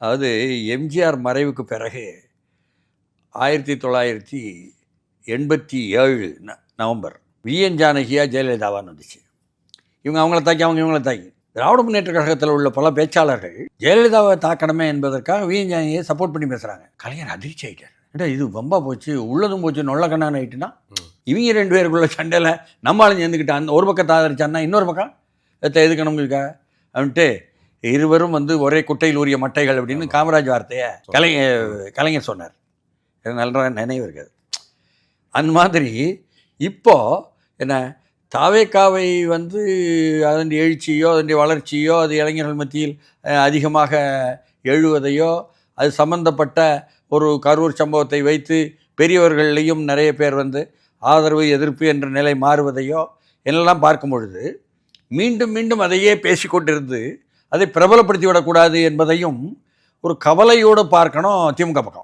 அதாவது எம்ஜிஆர் மறைவுக்கு பிறகு 1987 நவம்பர் விஎன் ஜானகியா ஜெயலலிதாவான்னு வந்துச்சு. இவங்க அவங்கள தாக்கி இவங்கள தாக்கி திராவிட முன்னேற்ற கழகத்தில் உள்ள பல பேச்சாளர்கள் ஜெயலலிதாவை தாக்கணுமே என்பதற்காக விஎன் ஜானகியை சப்போர்ட் பண்ணி பேசுகிறாங்க. கலைஞர் அதிர்ச்சி ஆகிட்டார். ஏட்டா இது வம்பா போச்சு, உள்ளதும் போச்சு, நொல்ல கண்ணான்னு ஆகிட்டுனா இவங்க 2 பேருக்குள்ள சண்டையில் நம்மளும் சேர்ந்துக்கிட்டு அந்த ஒரு பக்கத்தை ஆதரிச்சான்னா இன்னொரு பக்கம் எதுக்கணுங்களுக்கா அப்படின்ட்டு இருவரும் ஒரே குட்டையில் உரிய மட்டைகள் அப்படின்னு காமராஜ் வார்த்தையை கலைஞர் சொன்னார். நல்ல நினைவு இருக்காது. அந்த மாதிரி இப்போது என்ன தாவேக்காவை அதன் எழுச்சியோ அதனுடைய வளர்ச்சியோ அது இளைஞர்கள் மத்தியில் அதிகமாக எழுவதையோ அது சம்பந்தப்பட்ட ஒரு கரூர் சம்பவத்தை வைத்து பெரியவர்களையும் நிறைய பேர் ஆதரவு எதிர்ப்பு என்ற நிலை மாறுவதையோ என்னெல்லாம் பார்க்கும் பொழுது மீண்டும் மீண்டும் அதையே பேசிக்கொண்டிருந்து அதை பிரபலப்படுத்தி விடக்கூடாது என்பதையும் ஒரு கவலையோடு பார்க்கணும் திமுக பக்கம்.